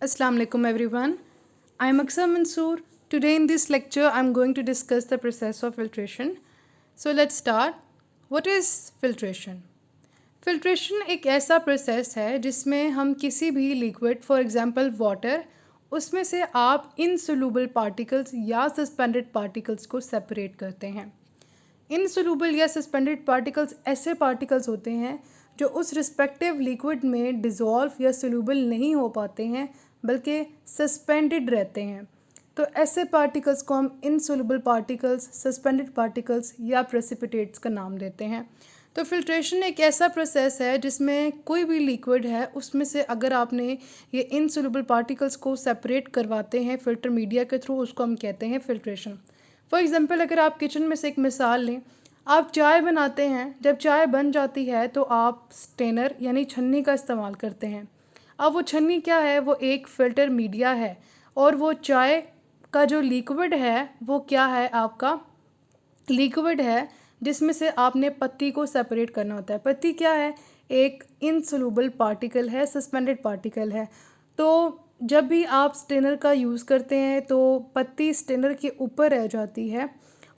Assalamu alaikum everyone. I am Aksar Mansoor. Today in this lecture I am going to discuss the process of filtration. So let's start. What is filtration? Filtration एक ऐसा process है जिसमें हम किसी भी liquid for example water उसमें से आप इनसोल्यूबल पार्टिकल्स या सस्पेंडेड पार्टिकल्स को सेपरेट करते हैं। इनसोल्यूबल या सस्पेंडेड पार्टिकल्स ऐसे पार्टिकल्स होते हैं जो उस रिस्पेक्टिव लिक्विड में डिज़ोल्व या सोल्यूबल नहीं हो पाते हैं बल्कि सस्पेंडेड रहते हैं। तो ऐसे पार्टिकल्स को हम इनसोल्यूबल पार्टिकल्स, सस्पेंडेड पार्टिकल्स या प्रेसिपिटेट्स का नाम देते हैं। तो फिल्ट्रेशन एक ऐसा प्रोसेस है जिसमें कोई भी लिक्विड है उसमें से अगर आपने ये इनसोल्यूबल पार्टिकल्स को सेपरेट करवाते हैं फ़िल्टर मीडिया के थ्रू, उसको हम कहते हैं फिल्ट्रेशन। फॉर एग्ज़ाम्पल अगर आप किचन में से एक मिसाल लें, आप चाय बनाते हैं, जब चाय बन जाती है तो आप स्टेनर यानी छन्नी का इस्तेमाल करते हैं। अब वो छन्नी क्या है, वो एक फ़िल्टर मीडिया है और वो चाय का जो लिक्विड है वो क्या है, आपका लिक्विड है जिसमें से आपने पत्ती को सेपरेट करना होता है। पत्ती क्या है, एक इनसोल्यूबल पार्टिकल है, सस्पेंडेड पार्टिकल है। तो जब भी आप स्टेनर का यूज़ करते हैं तो पत्ती स्टेनर के ऊपर रह जाती है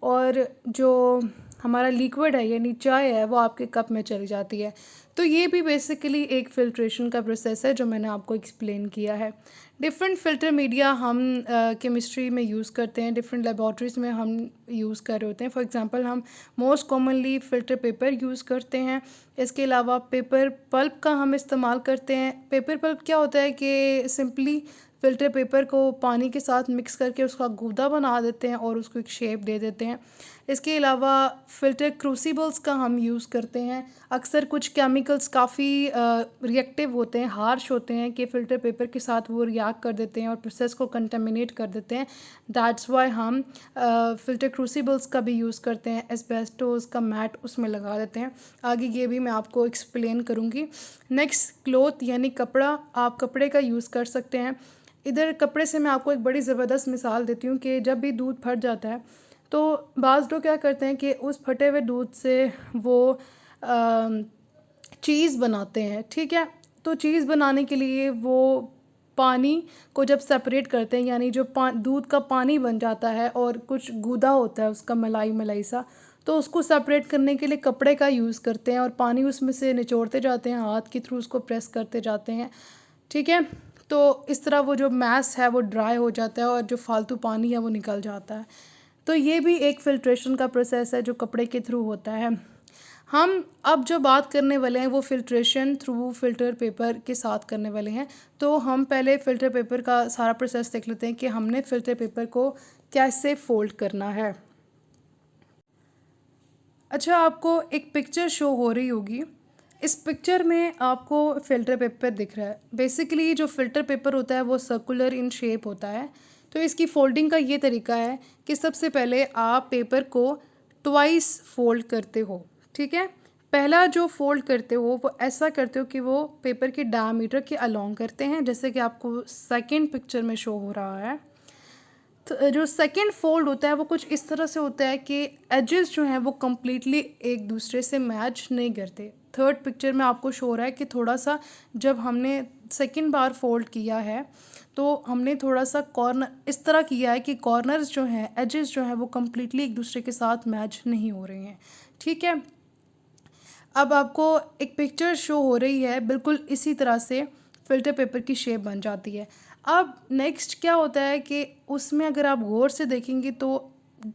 और जो हमारा लिक्विड है यानी चाय है वो आपके कप में चली जाती है। तो ये भी बेसिकली एक फ़िल्ट्रेशन का प्रोसेस है जो मैंने आपको एक्सप्लेन किया है। डिफरेंट फ़िल्टर मीडिया हम केमिस्ट्री में यूज़ करते हैं, डिफरेंट लेबॉर्ट्रीज़ में हम यूज़ कर रहे होते हैं। फॉर एग्जांपल हम most commonly filter paper use करते हैं। इसके अलावा पेपर पल्प का हम इस्तेमाल करते हैं। पेपर पल्प क्या होता है कि सिंपली फ़िल्टर पेपर को पानी के साथ मिक्स करके उसका गूदा बना देते हैं और उसको एक शेप दे देते हैं। इसके अलावा फ़िल्टर क्रूसिबल्स का हम यूज़ करते हैं। अक्सर कुछ केमिकल्स काफ़ी रिएक्टिव होते हैं, हार्श होते हैं कि फ़िल्टर पेपर के साथ वो रिएक्ट कर देते हैं और प्रोसेस को कंटामिनेट कर देते हैं। दैट्स वाई हम फ़िल्टर क्रूसिबल्स का भी यूज़ करते हैं। एस्बेस्टोस का मैट उसमें लगा देते हैं। आगे ये भी मैं आपको एक्सप्लेन करूँगी। नेक्स्ट, क्लॉथ यानी कपड़ा, आप कपड़े का यूज़ कर सकते हैं। इधर कपड़े से मैं आपको एक बड़ी ज़बरदस्त मिसाल देती हूँ कि जब भी दूध फट जाता है तो बाज़ लोग क्या करते हैं कि उस फटे हुए दूध से वो चीज़ बनाते हैं, ठीक है। तो चीज़ बनाने के लिए वो पानी को जब सेपरेट करते हैं यानी जो दूध का पानी बन जाता है और कुछ गूदा होता है उसका मलाई मलाई सा, तो उसको सेपरेट करने के लिए कपड़े का यूज़ करते हैं और पानी उसमें से निचोड़ते जाते हैं, हाथ के थ्रू उसको प्रेस करते जाते हैं, ठीक है। तो इस तरह वो जो मैस है वो ड्राई हो जाता है और जो फालतू पानी है वो निकल जाता है। तो ये भी एक फ़िल्ट्रेशन का प्रोसेस है जो कपड़े के थ्रू होता है। हम अब जो बात करने वाले हैं वो फ़िल्ट्रेशन थ्रू फ़िल्टर पेपर के साथ करने वाले हैं। तो हम पहले फ़िल्टर पेपर का सारा प्रोसेस देख लेते हैं कि हमने फ़िल्टर पेपर को कैसे फ़ोल्ड करना है। अच्छा, आपको एक पिक्चर शो हो रही होगी। इस पिक्चर में आपको फ़िल्टर पेपर दिख रहा है। बेसिकली जो फ़िल्टर पेपर होता है वो सर्कुलर इन शेप होता है। तो इसकी फ़ोल्डिंग का ये तरीका है कि सबसे पहले आप पेपर को ट्वाइस फ़ोल्ड करते हो, ठीक है। पहला जो फ़ोल्ड करते हो वो ऐसा करते हो कि वो पेपर के डायमीटर के अलोंग करते हैं, जैसे कि आपको सेकंड पिक्चर में शो हो रहा है। तो जो सेकंड फ़ोल्ड होता है वो कुछ इस तरह से होता है कि एजेस जो हैं वो कम्प्लीटली एक दूसरे से मैच नहीं करते। थर्ड पिक्चर में आपको शो हो रहा है कि थोड़ा-सा जब हमने सेकंड बार फ़ोल्ड किया है तो हमने थोड़ा-सा कॉर्नर इस तरह किया है कि कॉर्नर्स जो हैं, एजेस जो हैं वो कम्प्लीटली एक दूसरे के साथ मैच नहीं हो रहे हैं, ठीक है। अब आपको एक पिक्चर शो हो रही है, बिल्कुल इसी तरह से फ़िल्टर पेपर की शेप बन जाती है। अब नेक्स्ट क्या होता है कि उसमें अगर आप गौर से देखेंगे तो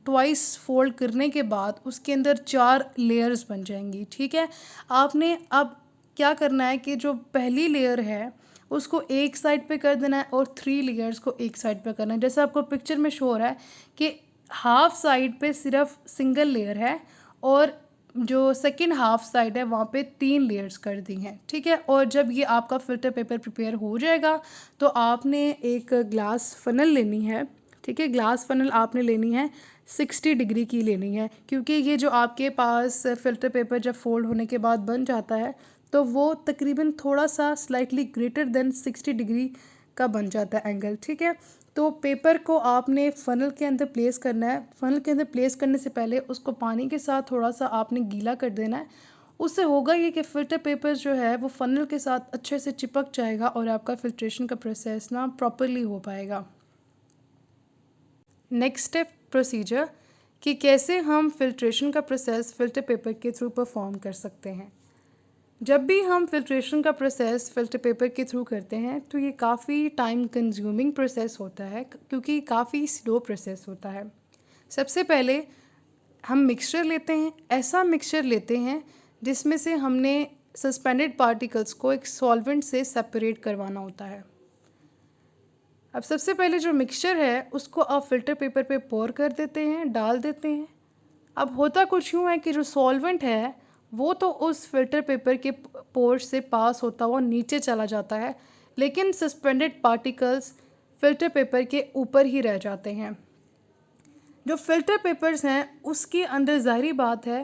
ट्वाइस फ़ोल्ड करने के बाद उसके अंदर 4 लेयर्स बन जाएँगी, ठीक है। आपने अब क्या करना है कि जो पहली लेयर है उसको एक साइड पे कर देना है और 3 लेयर्स को एक साइड पे करना है। जैसे आपको पिक्चर में शो हो रहा है कि हाफ़ साइड पे सिर्फ़ सिंगल लेयर है और जो सेकंड हाफ साइड है वहाँ पे 3 लेयर्स कर दी हैं, ठीक है। और जब ये आपका फ़िल्टर पेपर प्रिपेयर हो जाएगा तो आपने एक ग्लास फ़नल लेनी है, ठीक है। ग्लास फ़नल आपने लेनी है 60 डिग्री की लेनी है, क्योंकि ये जो आपके पास फ़िल्टर पेपर जब फ़ोल्ड होने के बाद बन जाता है तो वो तकरीबन थोड़ा-सा स्लाइटली ग्रेटर देन 60 डिग्री का बन जाता है एंगल, ठीक है। तो पेपर को आपने फ़नल के अंदर प्लेस करना है। फ़नल के अंदर प्लेस करने से पहले उसको पानी के साथ थोड़ा-सा आपने गीला कर देना है। उससे होगा ये कि फ़िल्टर पेपर जो है वो फ़नल के साथ अच्छे से चिपक जाएगा और आपका फ़िल्ट्रेशन का प्रोसेस ना प्रॉपरली हो पाएगा। नेक्स्ट स्टेप प्रोसीजर कि कैसे हम फ़िल्ट्रेशन का प्रोसेस फ़िल्टर पेपर के थ्रू परफॉर्म कर सकते हैं। जब भी हम फ़िल्ट्रेशन का प्रोसेस फ़िल्टर पेपर के थ्रू करते हैं तो ये काफ़ी टाइम कंज्यूमिंग प्रोसेस होता है क्योंकि काफ़ी स्लो प्रोसेस होता है। सबसे पहले हम मिक्सचर लेते हैं, ऐसा मिक्सचर लेते हैं जिसमें से हमने सस्पेंडेड पार्टिकल्स को एक सॉल्वेंट से सेपरेट करवाना होता है। अब सबसे पहले जो मिक्सचर है उसको आप फ़िल्टर पेपर पे पोर कर देते हैं, डाल देते हैं। अब होता कुछ यूँ है कि जो सॉल्वेंट है वो तो उस फ़िल्टर पेपर के पोर्स से पास होता हुआ नीचे चला जाता है, लेकिन सस्पेंडेड पार्टिकल्स फ़िल्टर पेपर के ऊपर ही रह जाते हैं। जो फ़िल्टर पेपर्स हैं उसके अंदर ज़ाहिरी बात है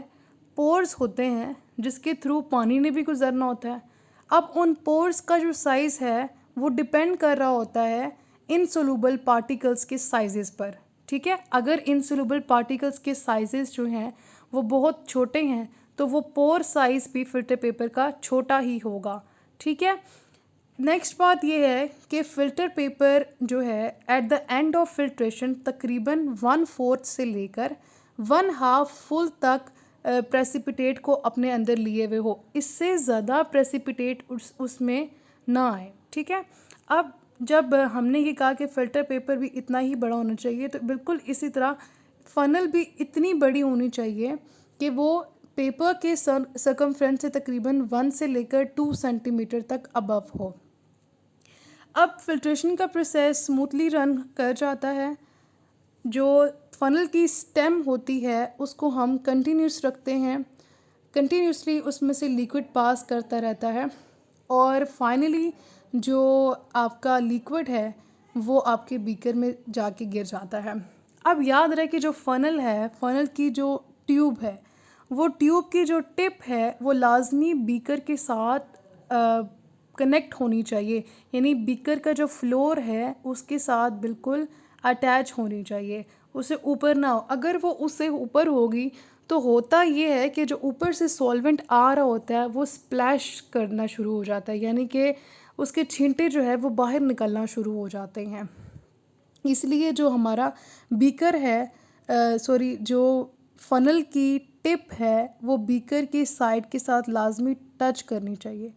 पोर्स होते हैं जिसके थ्रू पानी ने भी गुजरना होता है। अब उन पोर्स का जो साइज़ है वो डिपेंड कर रहा होता है इनसोल्यूबल पार्टिकल्स के साइज़ेस पर। ठीक है, अगर इनसोल्यूबल पार्टिकल्स के साइज़ेस जो हैं वो बहुत छोटे हैं तो वो पोर साइज़ भी फ़िल्टर पेपर का छोटा ही होगा। ठीक है, नेक्स्ट बात ये है कि फ़िल्टर पेपर जो है at the end of filtration तकरीबन 1/4 से लेकर 1/2 फुल तक प्रेसिपिटेट को अपने अंदर लिए हुए हो, इससे ज़्यादा प्रेसिपिटेट उसमें ना आए। ठीक है, अब जब हमने ये कहा कि फ़िल्टर पेपर भी इतना ही बड़ा होना चाहिए तो बिल्कुल इसी तरह फ़नल भी इतनी बड़ी होनी चाहिए कि वो पेपर के सर्कमफ्रेंस से तकरीबन 1 से लेकर 2 सेंटीमीटर तक अबव हो। अब फ़िल्ट्रेशन का प्रोसेस स्मूथली रन कर जाता है। जो फ़नल की स्टेम होती है उसको हम कंटिन्यूस रखते हैं, कंटिन्यूसली उसमें से लिक्विड पास करता रहता है और फाइनली जो आपका लिक्विड है वो आपके बीकर में जाके गिर जाता है। अब याद रहे कि जो फ़नल है, फ़नल की जो ट्यूब है, वो ट्यूब की जो टिप है वो लाजमी बीकर के साथ कनेक्ट होनी चाहिए, यानी बीकर का जो फ्लोर है उसके साथ बिल्कुल अटैच होनी चाहिए, उससे ऊपर ना हो। अगर वो उससे ऊपर होगी तो होता ये है कि जो ऊपर से सॉल्वेंट आ रहा होता है वो स्प्लैश करना शुरू हो जाता है, यानी कि उसके छींटे जो है वो बाहर निकलना शुरू हो जाते हैं। इसलिए जो हमारा बीकर है जो फ़नल की टिप है वो बीकर की साइड के साथ लाजमी टच करनी चाहिए।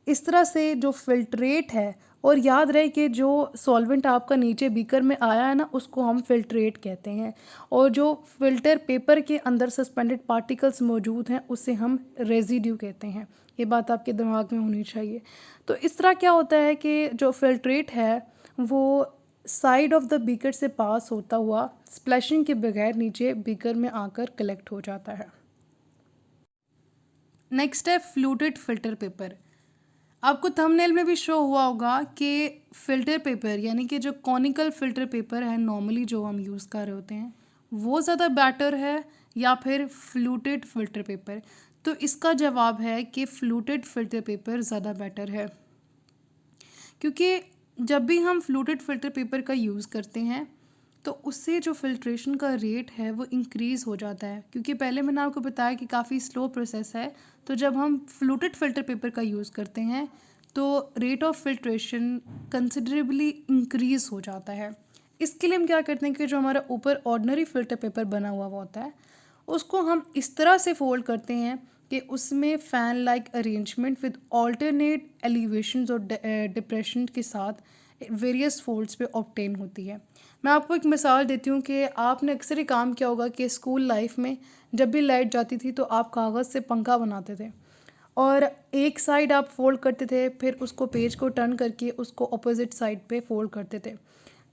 इस तरह से जो फ़िल्ट्रेट है, और याद रहे कि जो सॉल्वेंट आपका नीचे बीकर में आया है ना उसको हम फ़िल्ट्रेट कहते हैं, और जो फ़िल्टर पेपर के अंदर सस्पेंडेड पार्टिकल्स मौजूद हैं उसे हम रेज़िड्यू कहते हैं। ये बात आपके दिमाग में होनी चाहिए। तो इस तरह क्या होता है कि जो फ़िल्ट्रेट है वो साइड ऑफ द बीकर से पास होता हुआ स्प्लैशिंग के बगैर नीचे बीकर में आकर कलेक्ट हो जाता है। नेक्स्ट है फ्लूटेड फ़िल्टर पेपर। आपको थंबनेल में भी शो हुआ होगा कि फ़िल्टर पेपर यानी कि जो कॉनिकल फ़िल्टर पेपर है नॉर्मली जो हम यूज़ कर रहे होते हैं वो ज़्यादा बेटर है या फिर फ्लूटेड फ़िल्टर पेपर। तो इसका जवाब है कि फ्लूटेड फ़िल्टर पेपर ज़्यादा बेटर है, क्योंकि जब भी हम फ्लूटेड फ़िल्टर पेपर का यूज़ करते हैं तो उससे जो फ़िल्ट्रेशन का रेट है वो इंक्रीज़ हो जाता है, क्योंकि पहले मैंने आपको बताया कि काफ़ी स्लो प्रोसेस है। तो जब हम फ्लूटेड फ़िल्टर पेपर का यूज़ करते हैं तो rate of filtration considerably increase हो जाता है। इसके लिए हम क्या करते हैं कि जो हमारा ऊपर ऑर्डिनरी फ़िल्टर पेपर बना हुआ होता है उसको हम इस तरह से फ़ोल्ड करते हैं कि उसमें fan like arrangement with alternate elevations और डिप्रेशन के साथ वेरियस फोल्ड्स पे ऑब्टेन होती है। मैं आपको एक मिसाल देती हूँ कि आपने अक्सर ही काम किया होगा कि स्कूल लाइफ में जब भी लाइट जाती थी तो आप कागज़ से पंखा बनाते थे और एक साइड आप फोल्ड करते थे, फिर उसको पेज को टर्न करके उसको अपोजिट साइड पे फोल्ड करते थे।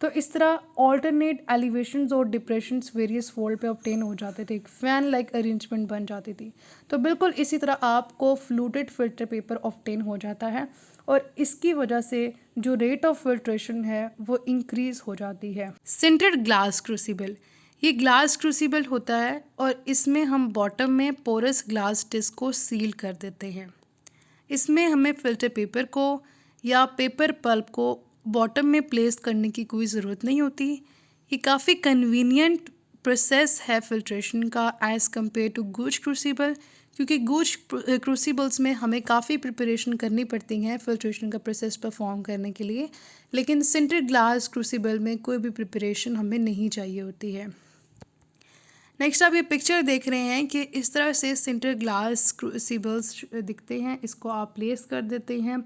तो इस तरह ऑल्टरनेट एलिवेशंस और डिप्रेशंस वेरियस फोल्ड पे ऑब्टेन हो जाते थे, एक फ़ैन लाइक अरेंजमेंट बन जाती थी। तो बिल्कुल इसी तरह आपको फ्लूटेड फ़िल्टर पेपर ऑब्टेन हो जाता है और इसकी वजह से जो रेट ऑफ फिल्ट्रेशन है वो इंक्रीज़ हो जाती है। सिंटेड ग्लास क्रूसिबल, ये ग्लास क्रूसिबल होता है और इसमें हम बॉटम में पोरस ग्लास डिस्क को सील कर देते हैं। इसमें हमें फ़िल्टर पेपर को या पेपर पल्प को बॉटम में प्लेस करने की कोई ज़रूरत नहीं होती। ये काफ़ी कन्वीनियंट प्रोसेस है फिल्ट्रेशन का as compare to Gooch crucible, क्योंकि गूज क्रूसिबल्स में हमें काफ़ी प्रिपरेशन करनी पड़ती हैं फिल्ट्रेशन का प्रोसेस परफॉर्म करने के लिए, लेकिन सिंटेड ग्लास क्रूसिबल में कोई भी प्रिपरेशन हमें नहीं चाहिए होती है। नेक्स्ट आप ये पिक्चर देख रहे हैं कि इस तरह से सिंटेड ग्लास क्रूसिबल्स दिखते हैं। इसको आप प्लेस कर देते हैं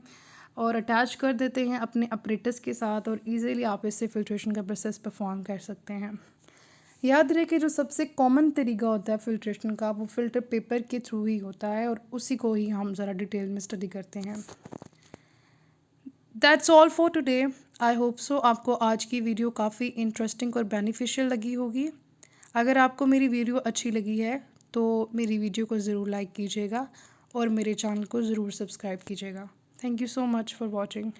और अटैच कर देते हैं अपने अपरेटस के साथ और इजीली आप इससे फिल्ट्रेशन का प्रोसेस परफॉर्म कर सकते हैं। याद रहे कि जो सबसे कॉमन तरीका होता है फिल्ट्रेशन का वो फ़िल्टर पेपर के थ्रू ही होता है और उसी को ही हम ज़रा डिटेल में स्टडी करते हैं। That's all for today. I hope so आपको आज की वीडियो काफ़ी इंटरेस्टिंग और बेनिफिशियल लगी होगी। अगर आपको मेरी वीडियो अच्छी लगी है तो मेरी वीडियो को ज़रूर लाइक कीजिएगा और मेरे चैनल को ज़रूर सब्सक्राइब कीजिएगा। Thank you so much for watching.